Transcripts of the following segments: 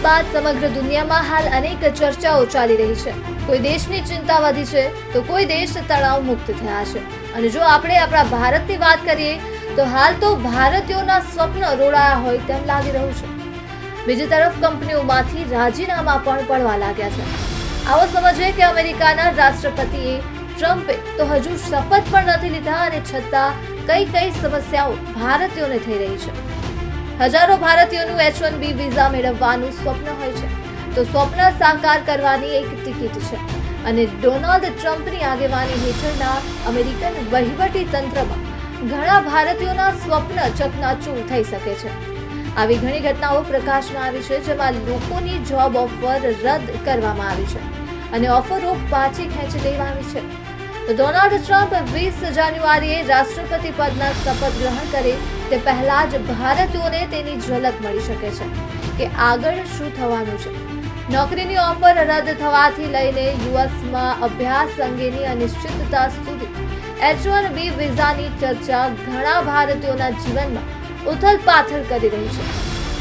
બાદ સમગ્ર દુનિયામાં હાલ અનેક ચર્ચાઓ ચાલી રહી છે. કોઈ દેશની ચિંતા વધી છે તો કોઈ દેશ તણાવ મુક્ત થયા છે. અને જો આપણે આપણા ભારતની વાત કરીએ તો હાલ તો ભારતીયોના સ્વપ્ન રોડાયા હોય તેમ લાગી રહ્યું છે. બીજી તરફ કંપનીઓમાંથી રાજીનામા પણ પડવા લાગ્યા છે. આવો સમજીએ કે અમેરિકાના રાષ્ટ્રપતિએ ટ્રમ્પે તો હજુ શપથ પણ નથી લીધા અને છતાં કઈ સમસ્યાઓ ભારતીયોને થઈ રહી છે. હજારો ભારતીયોનું H-1B વિઝા મેળવવાનું સ્વપ્ન હોય છે તો સ્વપ્ન સાકાર કરવાની એક ટિકિટ છે અને ડોનાલ્ડ ટ્રમ્પની આગેવાની હેઠળના અમેરિકન વહીવટી તંત્રમાં ઘણા ભારતીયોના સ્વપ્ન ચકનાચૂર થઈ શકે છે. આવી ઘણી ઘટનાઓ પ્રકાશમાં આવી છે જેમાં લોકોની જોબ ઓફર રદ કરવામાં આવી છે અને ઓફરો પાછી ખેંચી લેવામાં આવી છે. તો ડોનાલ્ડ ટ્રમ્પ 20 જાન્યુઆરીએ રાષ્ટ્રપતિ પદના શપથ ગ્રહણ કરે તે પહેલા જ ભારતીયોને તેની ઝલક મળી શકે છે કે આગળ શું થવાનું છે. નોકરીની ઓફર રદ થવાથી લઈને યુએસમાં અભ્યાસ અંગેની અનિશ્ચિતતા સુધી H-1B વિઝાની ચર્ચા ઘણા ભારતીયોના જીવનમાં ઉથલપાથલ કરી રહી છે.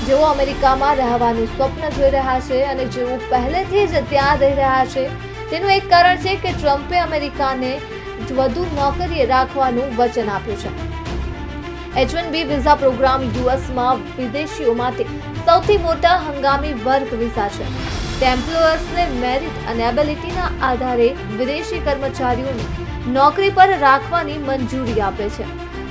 જેઓ અમેરિકામાં રહેવાનું સ્વપ્ન જોઈ રહ્યા છે અને જેઓ પહેલેથી જ ત્યાં રહી રહ્યા છે તેનું એક કારણ છે કે ટ્રમ્પે અમેરિકાને વધુ નોકરીએ રાખવાનું વચન આપ્યું છે. H-1B વિઝા પ્રોગ્રામ યુએસમાં વિદેશીઓ માટે સૌથી મોટા હંગામી વર્ક વિઝા છે. તે એમ્પ્લોયર્સને મેરિટ અને એબિલિટીના આધારે વિદેશી કર્મચારીઓને નોકરી પર રાખવાની મંજૂરી આપે છે.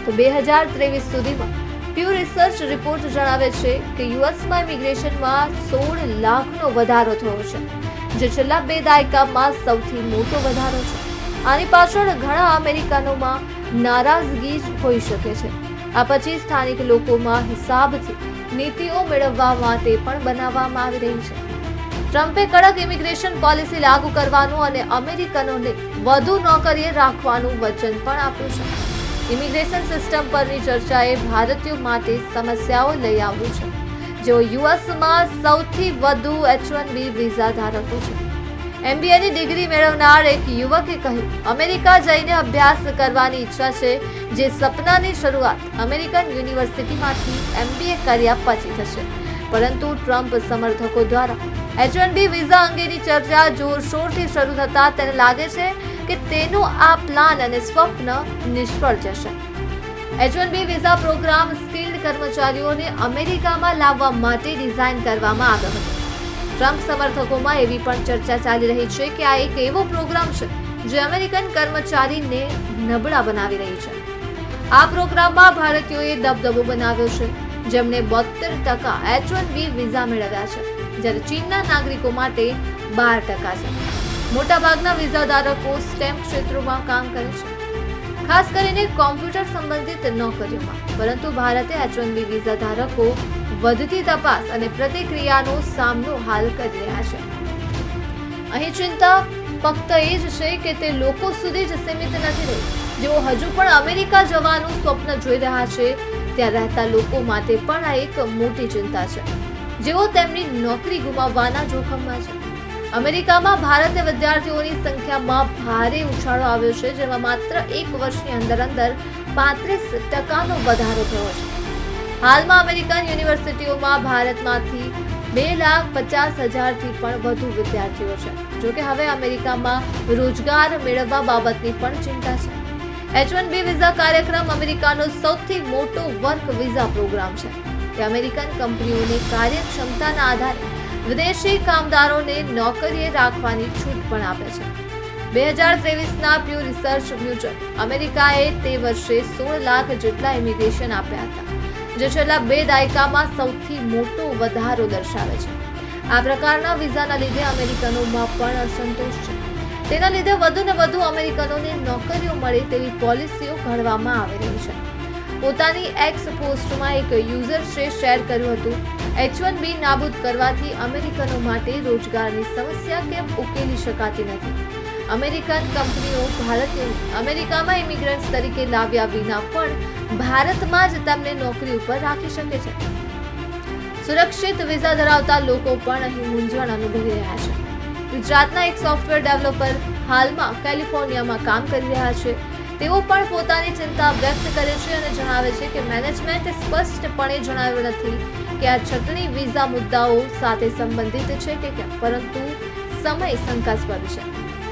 તો 2023 સુધીમાં પ્યુ રિસર્ચ રિપોર્ટ જણાવે છે કે યુએસમાં ઇમિગ્રેશનમાં 16 લાખનો વધારો થયો છે, જે છેલ્લા 2 દાયકામાં સૌથી મોટો વધારો છે. આની પાછળ ઘણા અમેરિકનોમાં નારાજગી હોઈ શકે છે. આ પછી સ્થાનિક લોકોમાં હિસાબથી નીતિઓ મેળવવા માટે પણ બનાવવામાં આવી રહી છે. ટ્રમ્પે કડક ઇમિગ્રેશન પોલિસી લાગુ કરવાનું અને અમેરિકનોને વધુ નોકરીએ રાખવાનું વચન પણ આપ્યું છે. ઇમિગ્રેશન સિસ્ટમ પરની ચર્ચાએ ભારતીયો માટે સમસ્યાઓ લઈ આવ્યું છે, જેઓ યુએસમાં સૌથી વધુ H-1B વિઝા ધારકો છે. MBAની ડિગ્રી મેળવનાર એક યુવકે કહ્યું, અમેરિકા જઈને અભ્યાસ કરવાની ઈચ્છા છે, જે સપનાની શરૂઆત અમેરિકન યુનિવર્સિટીમાંથી MBA કર્યા પછી થશે. પરંતુ ટ્રમ્પ સમર્થકો દ્વારા H-1B વિઝા અંગેની ચર્ચા જોરશોરથી શરૂ થતા તેને લાગે છે કે તેનું આ પ્લાન અને સ્વપ્ન નિષ્ફળ જશે. H-1B વિઝા પ્રોગ્રામ સ્કિલ્ડ કર્મચારીઓને અમેરિકામાં લાવવા માટે ડિઝાઇન કરવામાં આવ્યો હતો. ટ્રમ્પ સમર્થકોમાં એવી પણ ચર્ચા ચાલી રહી છે કે આ એક એવો પ્રોગ્રામ છે જે અમેરિકન કર્મચારીને નબળા બનાવી રહી છે. આ પ્રોગ્રામમાં ભારતીયોએ દબદબો બનાવ્યો છે, જેમણે 72% H-1B વિઝા મેળવ્યા છે, જ્યારે ચીનના નાગરિકો માટે 12% છે. મોટાભાગના વિઝા ધારકો સ્ટેમ ક્ષેત્રોમાં કામ કરે છે, ખાસ કરીને કોમ્પ્યુટર સંબંધિત નોકરીઓમાં. પરંતુ ભારતે H-1B વિઝા ધારકો વધતી તપાસ અને પ્રતિક્રિયાનો સામનો હાલ કરી રહ્યા છે. અહીં ચિંતા ફક્ત એ જ છે કે તે લોકો સુધી જ સીમિત નથી રહી જેઓ હજુ પણ અમેરિકા જવાનું સ્વપ્ન જોઈ રહ્યા છે. ત્યાં રહેતા લોકો માટે પણ આ એક મોટી ચિંતા છે, જેઓ તેમની નોકરી ગુમાવવાના જોખમમાં છે. અમેરિકામાં ભારતીય વિદ્યાર્થીઓની સંખ્યામાં ભારે ઉછાળો આવ્યો છે, જેમાં માત્ર 1 વર્ષની અંદર 35% વધારો થયો છે. હાલમાં અમેરિકન યુનિવર્સિટીઓમાં ભારતમાંથી 2,50,000થી પણ વધુ વિદ્યાર્થીઓ છે. જોકે હવે અમેરિકામાં રોજગાર મેળવવા બાબતની પણ ચિંતા છે. H-1B વિઝા કાર્યક્રમ અમેરિકાનો સૌથી મોટો વર્ક વિઝા પ્રોગ્રામ છે. તે અમેરિકન કંપનીઓની કાર્યક્ષમતાના આધારે વિદેશી કામદારોને નોકરીએ રાખવાની છૂટ પણ આપે છે. 2023ના પ્યુ રિસર્ચ મુજબ અમેરિકાએ તે વર્ષે 16 લાખ જેટલા ઇમિગ્રેશન આપ્યા હતા, જે છેલ્લા 2 દાયકામાં સૌથી મોટો વધારો દર્શાવે છે. આ પ્રકારના વિઝાના લીધે અમેરિકનોમાં પણ અસંતોષ છે. તેના લીધે વધુને વધુ અમેરિકનોને નોકરીઓ મળે તેવી પોલિસીઓ ઘડવામાં આવી રહી છે. પોતાની એક્સ પોસ્ટમાં એક યુઝર્સે શેર કર્યું હતું, H-1B નાબૂદ કરવાથી અમેરિકનો માટે રોજગારની સમસ્યા કેમ ઉકેલી શકાતી નથી. અમેરિકન કંપનીઓ ભારતીયોને અમેરિકામાં ઇમિગ્રન્ટ્સ તરીકે લાવ્યા વિના પણ ભારતમાં જ તેમને નોકરી ઉપર રાખી શકે છે. સુરક્ષિત વિઝા ધરાવતા લોકો પણ અહીં મૂંઝવણ અનુભવી રહ્યા છે. ગુજરાતના એક સોફ્ટવેર ડેવલપર હાલમાં કેલિફોર્નિયામાં કામ કરી રહ્યા છે. તેઓ પણ પોતાની ચિંતા વ્યક્ત કરે છે અને જણાવે છે કે મેનેજમેન્ટે સ્પષ્ટપણે જણાવ્યું નથી કે આ ચટણી વિઝા મુદ્દાઓ સાથે સંબંધિત છે કે કેમ, પરંતુ સમય શંકાસ્પદ છે.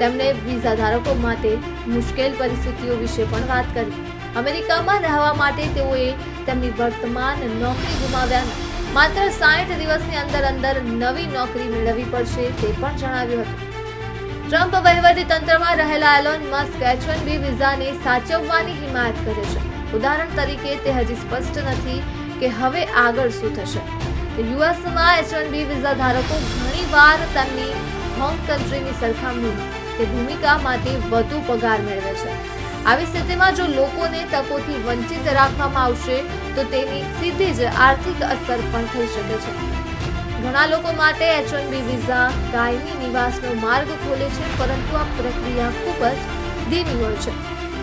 તેમણે વિઝા ધારકો માટે મુશ્કેલ પરિસ્થિતિઓ વિશે પણ વાત કરી. અમેરિકામાં રહેવા માટે તેઓએ તેમની વર્તમાન નોકરી ગુમાવ્યા માત્ર 60 દિવસની અંદર નવી નોકરી મેળવવી પડશે તે પણ જણાવ્યું હતું. ટ્રમ્પ વહીવટી તંત્રમાં રહેલા એલોન મસ્ક H-1B વિઝાને સાચવવાની હિમાયત કરે છે. ઉદાહરણ તરીકે તે હજી સ્પષ્ટ નથી કે હવે આગળ શું થશે. યુએસમાં H-1B વિઝા ધારકો ઘણીવાર તેમની હોમ કન્ટ્રીની સરખામણીમાં તે ભૂમિકા માટે વધુ પગાર મેળવે છે. આવી સ્થિતિમાં જો લોકોને તકોથી વંચિત રાખવામાં આવશે તો તેની સીધી જ આર્થિક અસર પણ થઈ શકે છે. ઘણા લોકો માટે H-1B વિઝા કાયમી નિવાસનો માર્ગ ખોલે છે, પરંતુ આ પ્રક્રિયા ખૂબ જ ધીમી હોય છે.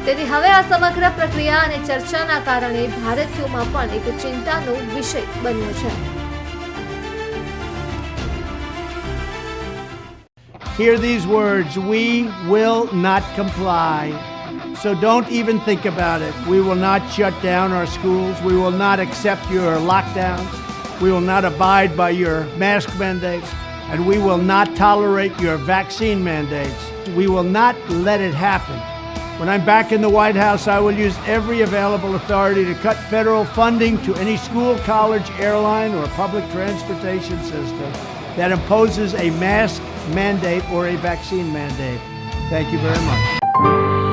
તેથી હવે આ સમગ્ર પ્રક્રિયા અને ચર્ચાના કારણે ભારતીયોમાં પણ એક ચિંતાનો વિષય બન્યો છે. Hear these words, we will not comply. So don't even think about it. We will not shut down our schools. We will not accept your lockdowns. We will not abide by your mask mandates. And we will not tolerate your vaccine mandates. We will not let it happen. When I'm back in the White House, I will use every available authority to cut federal funding to any school, college, airline, or public transportation system that imposes a mask mandate or a vaccine mandate. Thank you very much.